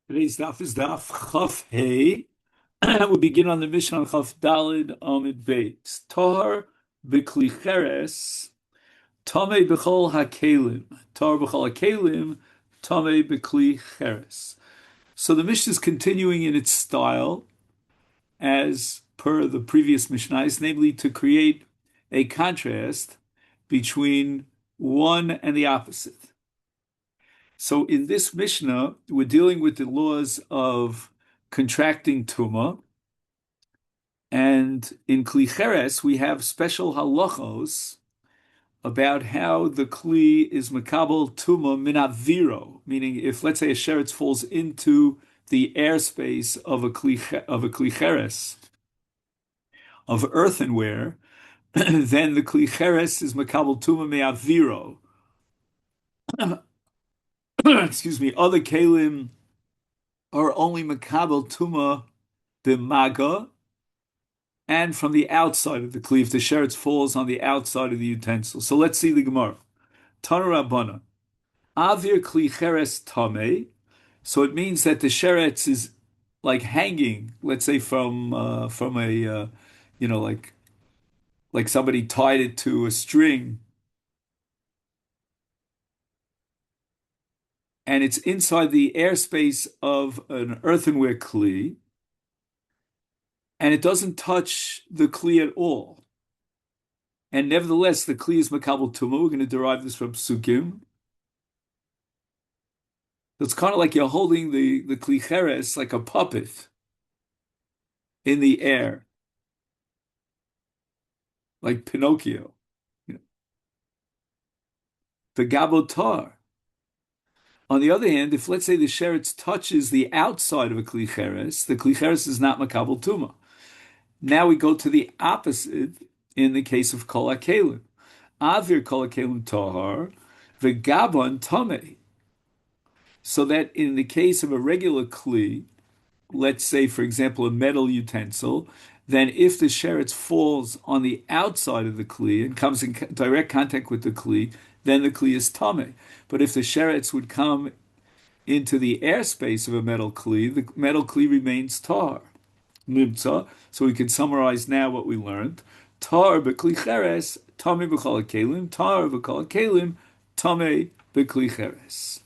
Today's daf is daf Chaf Hey. We begin on the Mishnah on Chaf Dalid Amid Beis. Tahar b'kli cheres, tamei b'chol hakelim. Tahar b'chol hakelim, tamei b'kli cheres. So the Mishnah is continuing in its style as per the previous Mishnahs, namely to create a contrast between one and the opposite. So in this Mishnah, we're dealing with the laws of contracting tuma, and in Kli Cheres we have special halachos about how the Kli is makabel tuma min aviro, meaning if, let's say, a sheretz falls into the airspace of a Kli Cheres of earthenware, then the Kli Cheres is makabel tuma me aviro. Excuse me. Other kalim are only makabel tuma b'maga, and from the outside of the kli, if the sheretz falls on the outside of the utensil. So let's see the Gemara. Tana Rabbana, avir kli cheres tame. So it means that the sheretz is like hanging, let's say from a like somebody tied it to a string, and it's inside the airspace of an earthenware kli, and it doesn't touch the kli at all. And nevertheless, the kli is makabel tuma. We're going to derive this from psukim. It's kind of like you're holding the kli cheres like a puppet in the air, like Pinocchio. You know, the gabotar. On the other hand, if let's say the sheretz touches the outside of a kli cheres, the kli cheres is not makabel tuma. Now we go to the opposite in the case of kol hakelim. Avir kol hakelim tahar, v'gabon tameh. So that in the case of a regular kli, let's say, for example, a metal utensil, then if the sheretz falls on the outside of the kli and comes in direct contact with the kli, then the kli is tameh. But if the sheretz would come into the airspace of a metal kli, the metal kli remains tar. Nimtza. So we can summarize now what we learned. Tar b'kli cheres, tameh b'chol hakelim, tar b'chol hakelim, tameh b'kli cheres.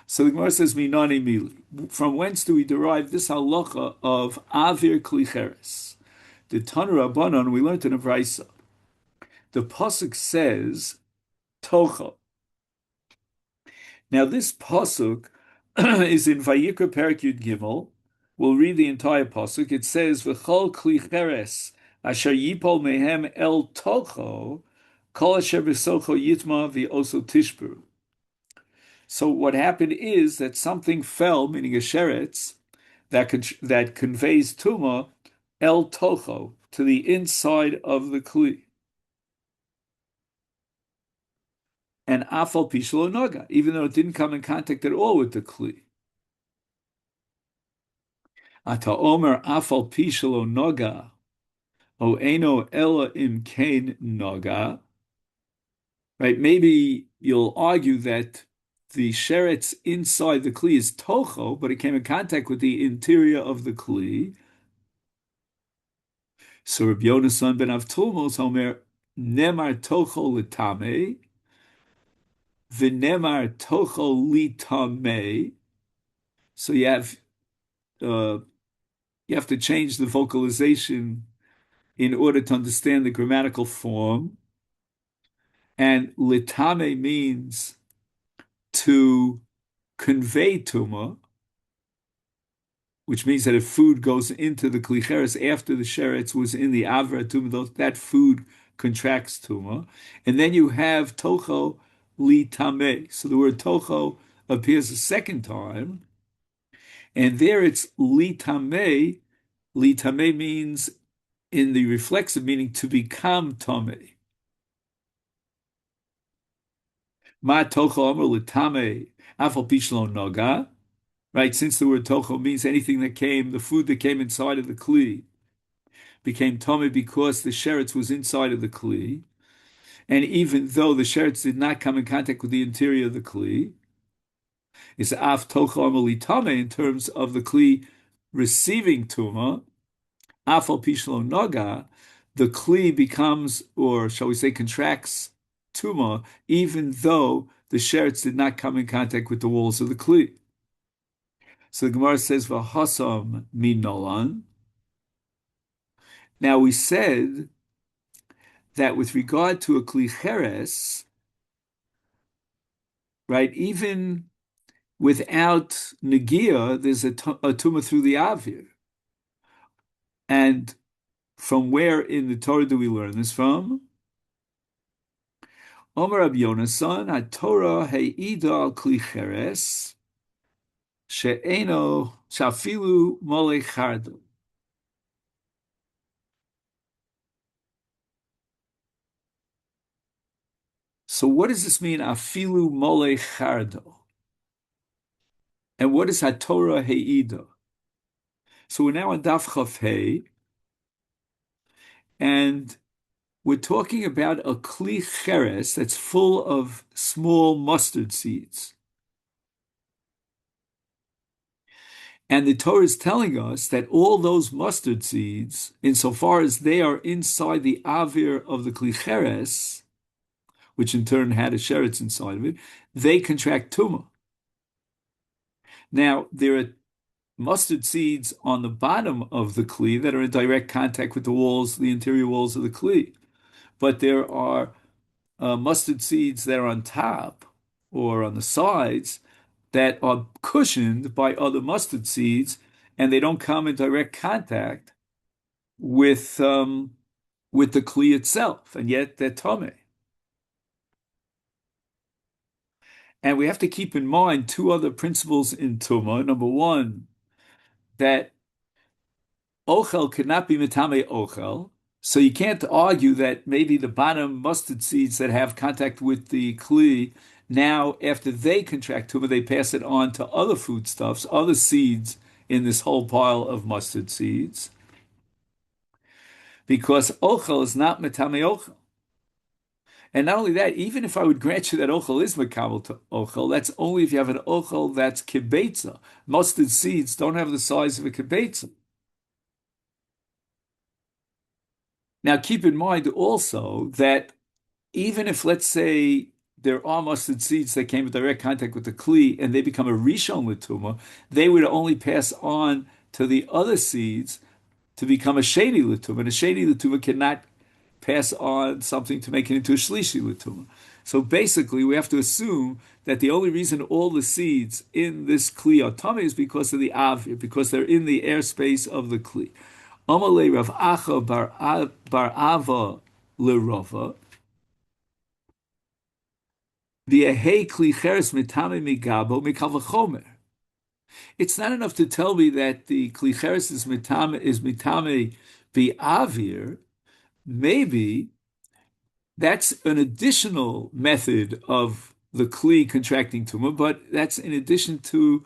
So the Gemara says, Minani mili. From whence do we derive this halacha of avir kli cheres? The Tana Rabbanan, we learned in a Vraisa. The pasuk says, tocha. Now this pasuk is in Vayikra Perek Yud Gimel. We'll read the entire pasuk. It says, "V'chol kli cheres asher yipol mehem el tocho, kol asher v'socho yitma v'oso tishberu." So what happened is that something fell, meaning a sheretz, that conveys tuma el tocho, to the inside of the kli. And afal pishlo noga, even though it didn't come in contact at all with the kli. Ata omer afal pishlo noga, o eno ela im kain noga. Right? Maybe you'll argue that the sheretz inside the kli is tocho, but it came in contact with the interior of the kli. So Rabbi Yonasan ben Avtulmos Omer nemar tocho litame, v'nemar tocho litame. So you have to change the vocalization in order to understand the grammatical form. And litame means to convey tuma, which means that if food goes into the kli cheres after the sheretz was in the avra tuma, that food contracts tuma. And then you have tocho li tameh. So the word tocho appears a second time, and there it's li tameh. Li tameh means in the reflexive meaning to become tameh. Ma tocho amar li tameh afal pishlo noga. Right, since the word tocho means anything that came, the food that came inside of the kli became tameh because the sheretz was inside of the kli, and even though the sheretz did not come in contact with the interior of the kli, is af tocha militame in terms of the kli receiving tuma, afal pishlo noga, the kli becomes, or shall we say, contracts tuma, even though the sheretz did not come in contact with the walls of the kli. So the Gemara says, "V'hasam min nolan." Now we said that with regard to a kli cheres, right, even without negia, there's a tumah through the avir. And from where in the Torah do we learn this from? Omer Rabbi Yonasan, HaTorah he'ida al kli cheres, she'eno shafilu molech chardo. So what does this mean, afilu molech chardo? And what is HaTorah he'ida? So we're now on Daf Chaf Hey, and we're talking about a kli cheres that's full of small mustard seeds. And the Torah is telling us that all those mustard seeds, insofar as they are inside the avir of the kli cheres, which in turn had a sheretz inside of it, they contract tumah. Now, there are mustard seeds on the bottom of the kli that are in direct contact with the walls, the interior walls of the kli. But there are mustard seeds that are on top or on the sides that are cushioned by other mustard seeds, and they don't come in direct contact with the kli itself, and yet they're tameh. And we have to keep in mind two other principles in Tumah. Number one, that ochel cannot be mitame ochel. So you can't argue that maybe the bottom mustard seeds that have contact with the kli, now after they contract tumah, they pass it on to other foodstuffs, other seeds in this whole pile of mustard seeds. Because ochel is not mitame ochel. And not only that, even if I would grant you that ochel is makabel to ochel, that's only if you have an ochel that's kibetza. Mustard seeds don't have the size of a kibetza. Now, keep in mind also that even if, let's say, there are mustard seeds that came in direct contact with the kli and they become a rishon l'tuma, they would only pass on to the other seeds to become a sheni l'tuma. And a sheni l'tuma cannot pass on something to make it into a shlishi l'tuma. So basically, we have to assume that the only reason all the seeds in this kli are tummy is because of the avir, because they're in the airspace of the kli. Amalei Rav Acha bar Ava l'Rava. The ehei kli cheres mitame migabo mikal v'chomer. It's not enough to tell me that the kli cheres is mitame bi'avir. Maybe that's an additional method of the kli contracting tumah, but that's in addition to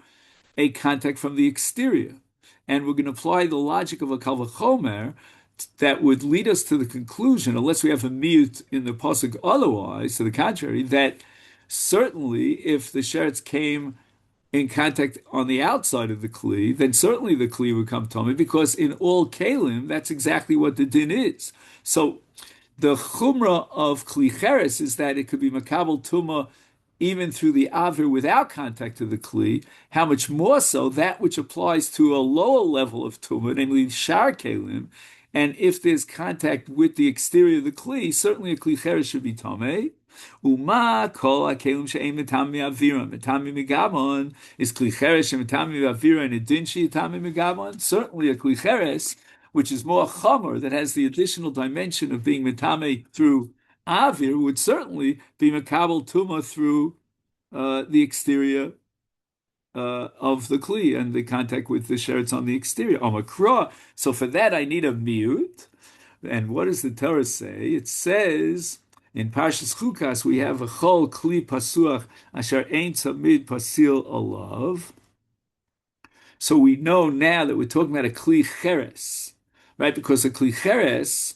a contact from the exterior. And we're going to apply the logic of a kal v'chomer that would lead us to the conclusion, unless we have a mute in the pasuk otherwise, to the contrary, that certainly if the sheretz came in contact on the outside of the kli, then certainly the kli would come tummy, because in all kalim, that's exactly what the din is. So the chumrah of kli cheres is that it could be makabel tumah even through the avir without contact to the kli. How much more so that which applies to a lower level of tumah, namely shar kalim. And if there's contact with the exterior of the kli, certainly a kli cheres should be tameh. Uma kol hakelim she'ein mitami avira. Mitami migamon is kli cheres she'mitami avira and a din she'itami migamon. Certainly a kli cheres, which is more chomer, that has the additional dimension of being mitame through avir, would certainly be makabel tuma through the exterior of the kli and the contact with the sheretz on the exterior. Omakra. So for that I need a mute. And what does the Torah say? It says in Parshas Chukas we have a chol kli pasuach asher ein tzamid pasil alav. So we know now that we're talking about a kli cheres, right? Because a kli cheres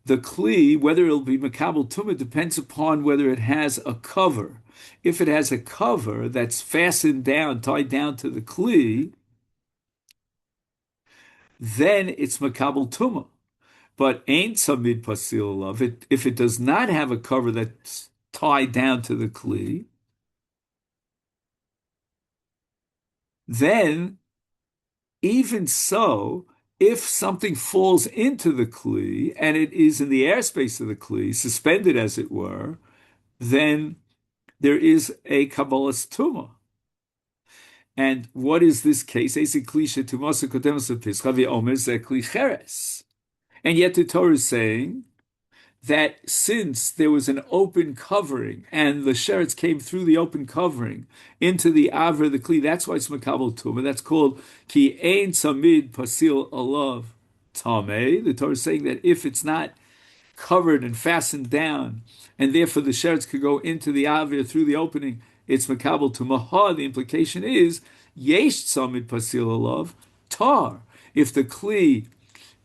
The kli, whether it'll be makabel tumah, depends upon whether it has a cover. If it has a cover that's fastened down, tied down to the kli, then it's makabel tumah. But ain't samid pasil alav. If it does not have a cover that's tied down to the kli, then even so, if something falls into the kli and it is in the airspace of the kli, suspended as it were, then there is a kabbalas tumah. And what is this case? And yet the Torah is saying that since there was an open covering and the sheretz came through the open covering into the avra, the kli, that's why it's makabel tumah. That's called ki ein samid pasil alav tameh. The Torah is saying that if it's not covered and fastened down, and therefore the sheretz could go into the avir through the opening, it's makabel tumah. The implication is yesh samid pasil alav tar. If the kli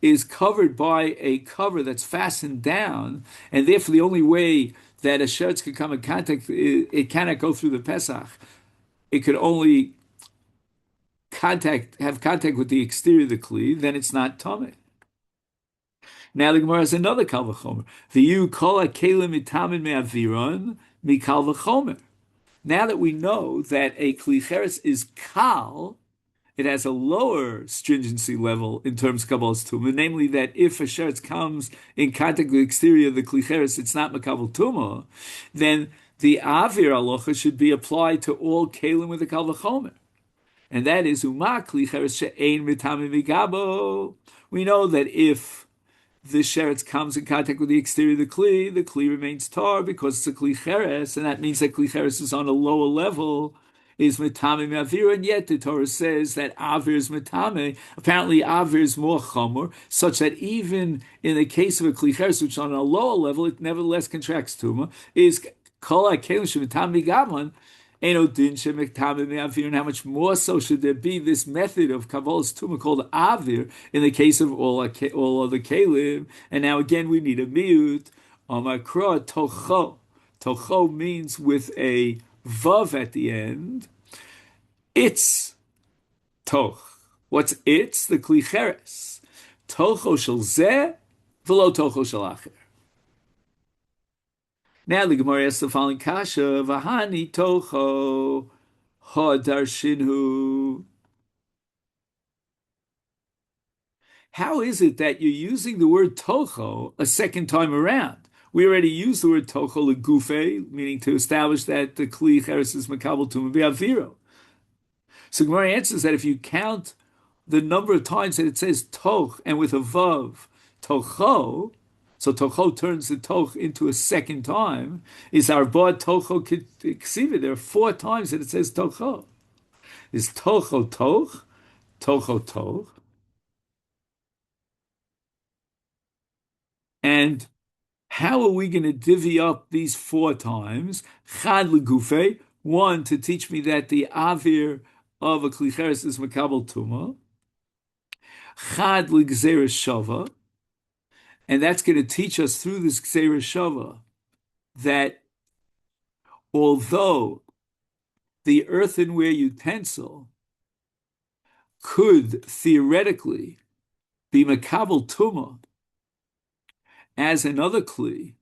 is covered by a cover that's fastened down, and therefore the only way that a sheretz could come in contact, it cannot go through the Pesach. It could only have contact with the exterior of the kli, then it's not tameh. Now the Gemara has another kal v'chomer. V'yu kol ha'kelim mitamin me'aviron mikal v'chomer. Now that we know that a kli cheres is kal, it has a lower stringency level in terms of Kabbal's Tumah, namely that if a sheretz comes in contact with the exterior of the Kli Cheres, it's not Makabal Tumah, then the Avir Alocha should be applied to all Kalim with the Kal V'chomer. And that is Uma Kli Cheres She'ein Mitamim Vigabo. We know that if the sheretz comes in contact with the exterior of the kli remains tar because it's a kli cheres, and that means that kli cheres is on a lower level, is metame avir, and yet the Torah says that avir is metame. Apparently, avir is more chomer, such that even in the case of a kli cheres, which is on a lower level, it nevertheless contracts tuma, is kol hakelim shemetame gavan. And how much more so should there be this method of Kabbalah's Tumah called Avir in the case of all other Kalim? And now again we need a miut. Omakra Tocho. Tocho means with a Vav at the end. It's Toch. What's it's? The Kli Cheres. Tocho shel zeh v'lo Tocho shel acher. Now the Gemara asks the following kasha: V'hani tocho hadarshinhu. How is it that you're using the word tocho a second time around? We already used the word tocho legufe, meaning to establish that the kli cheres is makabel tumah be'aviro. So Gemara answers that if you count the number of times that it says toch and with a vav tocho. So tocho turns the toch into a second time. Is our bod tocho ksiva? There are 4 times that it says tocho. Is tocho toch, tocho toch, and how are we going to divvy up these 4 times? Chad legufe, 1 to teach me that the avir of a kli cheres is makabel tuma. Chad legzeres shava. And that's going to teach us through this Gzeira Shava that although the earthenware utensil could theoretically be Makabel Tumah as another Kli,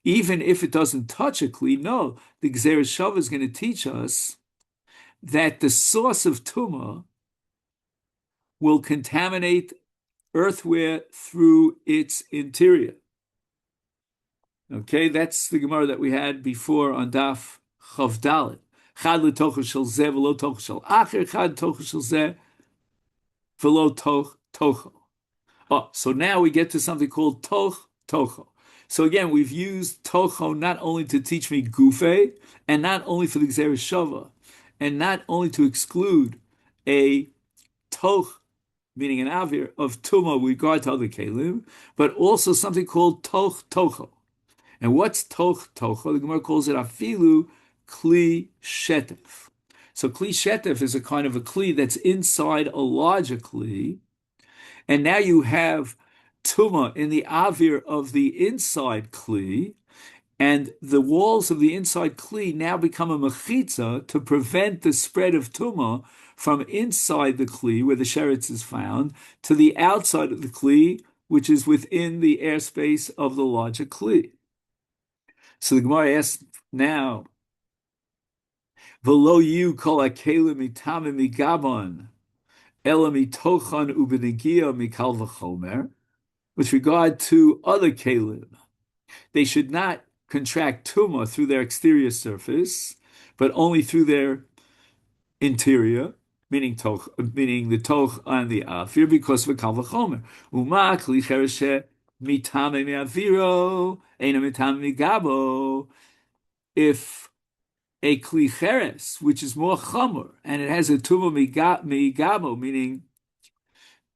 even if it doesn't touch a Kli, no, the Gzeira Shava is going to teach us that the source of Tumah will contaminate earthware through its interior. Okay, that's the Gemara that we had before on Daf Chav Dalet. Chad l'tocha shel zeh v'lo tocha shel acher, chad tocha shel zeh v'lo tocha. Oh, so now we get to something called tocho. So again, we've used tocho not only to teach me gufe, and not only for the Gzeira Shava, and not only to exclude a toch, meaning an avir of tuma with regard to other kelim, but also something called tocho. And what's tocho? The Gemara calls it afilu kli shetef. So kli shetef is a kind of a kli that's inside a larger kli, and now you have tuma in the avir of the inside kli, and the walls of the inside kli now become a mechitza to prevent the spread of tuma from inside the kli, where the sheretz is found, to the outside of the kli, which is within the airspace of the larger kli. So the Gemara asks now, "V'lo yu kol hakelim mitamim migabon, ela mitochan ubenegia mikal v'chomer." With regard to other kalim, they should not contract tuma through their exterior surface, but only through their interior, meaning the toch and the afir, because of a kal v'chomer. Uma kli chereshe mitame me'aviro, ena mitame migabo. If a kli cheres, which is more chomer, and it has a tuma migabo, meaning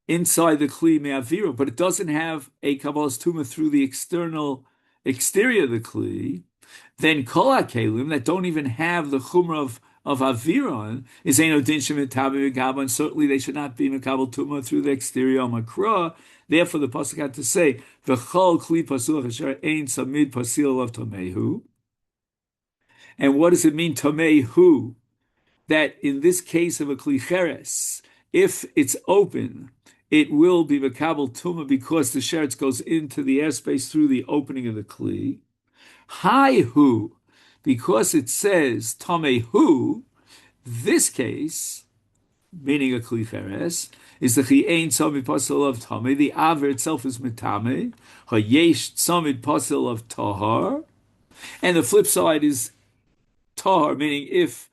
inside the kli me'aviro, but it doesn't have a kabbalas tuma through the exterior of the kli, then kol hakelim that don't even have the chumrah of aviron is eino din shemitabi megabon, and certainly they should not be mekabel tuma through the exterior makra. Therefore, the pasuk had to say v'chol kli pasul asher ein samid pasil of tomehu. And what does it mean tomehu? That in this case of a kli cheres, if it's open, it will be mekabel tuma because the sheretz goes into the airspace through the opening of the kli. Hi-hu, because it says tamehu, this case, meaning a kli cheres, is the chi ein tzamid pasel of tame. The aver itself is mitame. Hayesh tzamid pasel of tahar. And the flip side is tahar, meaning if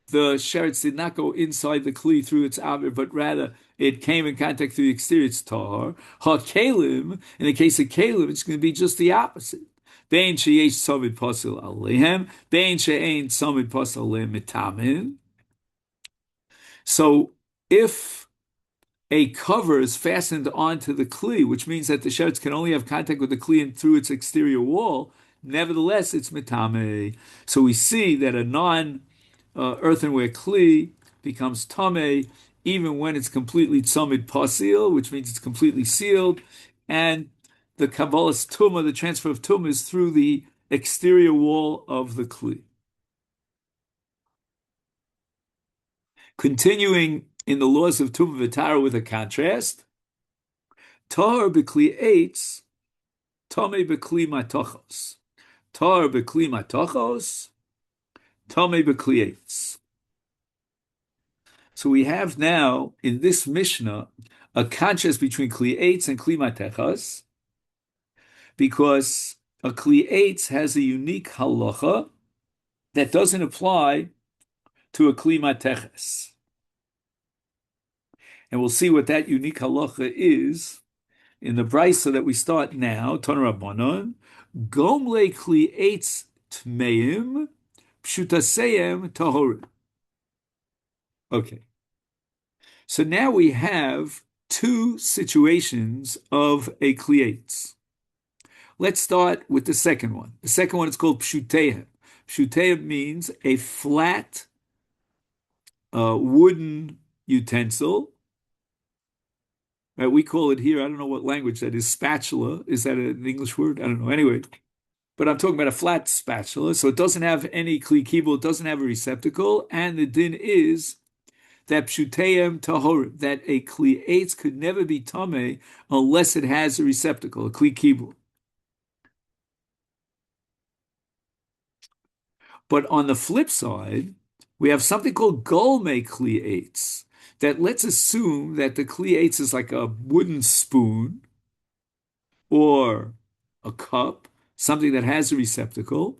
the sheretz did not go inside the kli through its aver, but rather it came in contact through the exterior, it's tahar. Ha-kalim, in the case of kalim, it's going to be just the opposite. Bein sheyesh tzamid pasel alehem, bein she'ein tzamid pasel alehem mitamin. So if a cover is fastened onto the kli, which means that the sheretz can only have contact with the kli and through its exterior wall, nevertheless it's mitame. So we see that a non-earthenware kli becomes tame even when it's completely tzamid pasil, which means it's completely sealed, and the kabbalas tuma, the transfer of tuma, is through the exterior wall of the kli. Continuing in the laws of Tumah V'Tara with a contrast, Tar b'kli eitz, Tame b'kli matochos. Tar b'kli matochos, Tame b'kli eitz. So we have now, in this Mishnah, a contrast between kli eitz and kli matechos, because a kli eitz has a unique halacha that doesn't apply to a kli mateches. And we'll see what that unique halacha is in the brisa that we start now, Tana Rabbanon, Gomle kli eitz tmeim, pshutaseim tahorim. Okay. So now we have two situations of a kli eitz. Let's start with the second one. The second one is called pshuteim. Pshuteim means a flat wooden utensil. Right, we call it here, I don't know what language that is, spatula. Is that an English word? I don't know. Anyway, but I'm talking about a flat spatula. So it doesn't have any kli kibul, it doesn't have a receptacle. And the din is that pshuteim tahorim, that a kli eitz could never be tameh unless it has a receptacle, a kli kibul. But on the flip side, we have something called golme kli eitz, that let's assume that the kli eitz is like a wooden spoon or a cup, something that has a receptacle,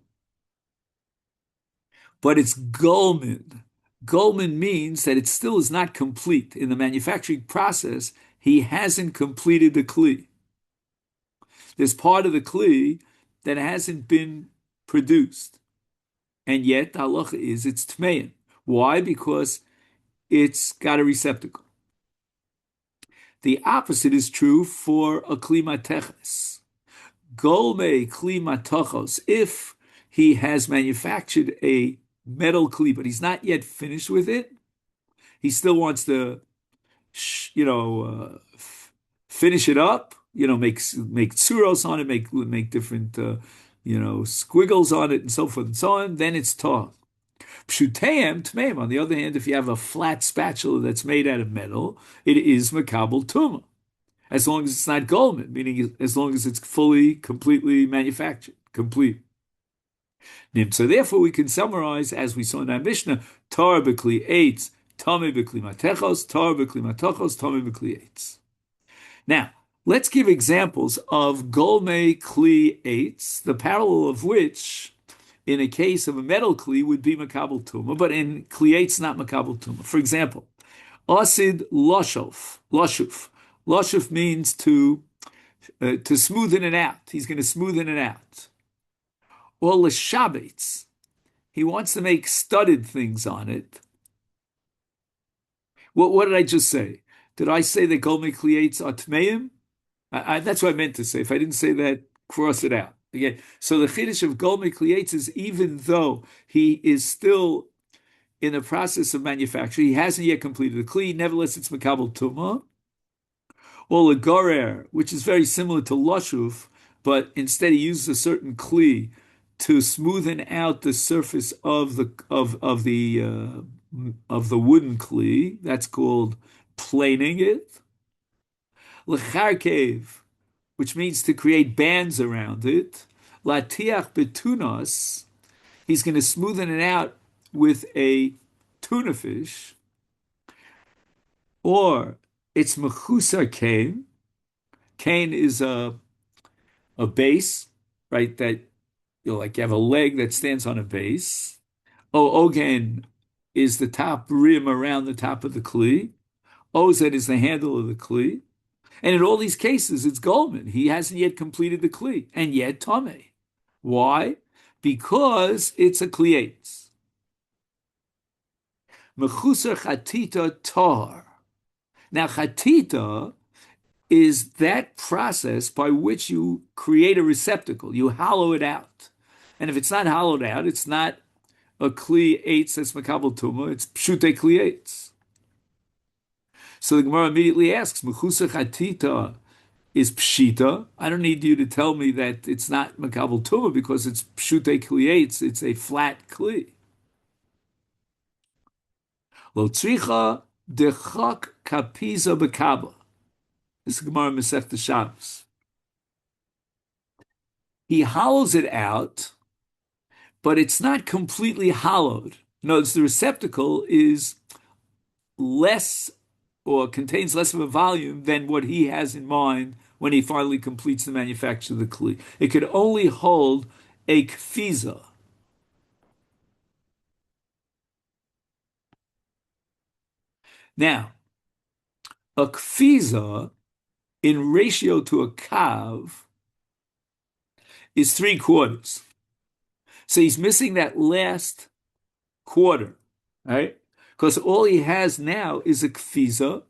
but it's golman. Golman means that it still is not complete. In the manufacturing process, he hasn't completed the kli. There's part of the kli that hasn't been produced. And yet, the halacha is it's tmein. Why? Because it's got a receptacle. The opposite is true for a kli mateches. Golme kli matachos. If he has manufactured a metal kli, but he's not yet finished with it, he still wants to, finish it up, make tsuros on it, make different squiggles on it, and so forth and so on. Then it's tar. Pshuteim, tmeim. On the other hand, if you have a flat spatula that's made out of metal, it is makabel tuma, as long as it's not golden, meaning as long as it's fully, completely manufactured, complete. So therefore, we can summarize, as we saw in our Mishnah, tar b'kli eitz, tame b'kli matechos, tar b'kli matachos, tame b'kli eitz. Now, let's give examples of golme kli eitz, the parallel of which, in a case of a metal kli, would be makabel tuma, but in kli eitz, not makabel tuma. For example, asid loshuf. Loshuf means to smoothen it out. He's going to smoothen it out. Or l'shabetz. He wants to make studded things on it. What did I just say? Did I say that golme kli eitz are tmeim? That's what I meant to say. If I didn't say that, cross it out. Again, so the chiddush of golme kli eitz is, even though he is still in the process of manufacture, he hasn't yet completed the kli, nevertheless it's makabel tuma. Or legorer, which is very similar to lashuf, but instead he uses a certain kli to smoothen out the surface of the wooden kli. That's called planing it. Lecharkev, which means to create bands around it. Latiach betunas, he's going to smoothen it out with a tuna fish. Or it's mechusar kain. Kain is a base, right? That like you have a leg that stands on a base. Ogen is the top rim around the top of the kli. Ozed is the handle of the kli. And in all these cases, it's Goldman. He hasn't yet completed the kli, and yet Tame. Why? Because it's a kli eitz. Mechusar chatita tar. Now, chatita is that process by which you create a receptacle. You hollow it out. And if it's not hollowed out, it's not a kli eitz that's makabel tuma, it's pshute kli eitz. So the Gemara immediately asks, Mechusar chatita is pshita. I don't need you to tell me that it's not makabel tuma because it's pshute kli eitz, it's a flat kli. Lo tzricha dechak kapiza bekaba. This is Gemara Masechta Shabbos. He hollows it out, but it's not completely hollowed. Notice the receptacle is less or contains less of a volume than what he has in mind when he finally completes the manufacture of the kli. It could only hold a kfiza. Now, a kfiza in ratio to a kav is 3/4. So he's missing that last quarter, right? Because all he has now is a kfiza,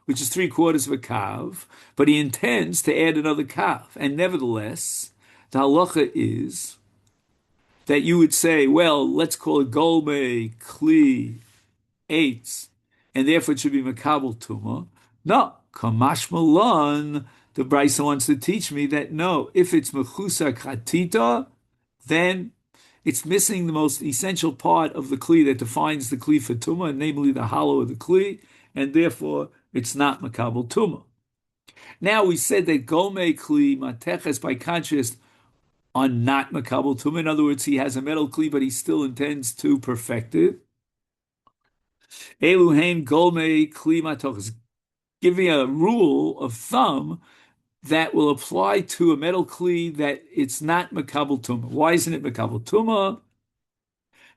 which is 3/4 of a kav, but he intends to add another kav. And nevertheless, the halacha is that you would say, well, let's call it golme, kli, eitz, and therefore it should be makabel tuma. No, kamash malon, the Brisa wants to teach me that no, if it's mechusar khatita, then it's missing the most essential part of the kli that defines the kli for tuma, namely the hollow of the kli, and therefore it's not makabel tuma. Now we said that golme kli mateches, by contrast, are not makabel tuma. In other words, he has a metal kli, but he still intends to perfect it. Eluhain golme kli mateches, giving a rule of thumb that will apply to a metal kli that it's not makabel tuma. Why isn't it makabel tuma?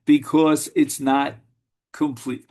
Because it's not complete.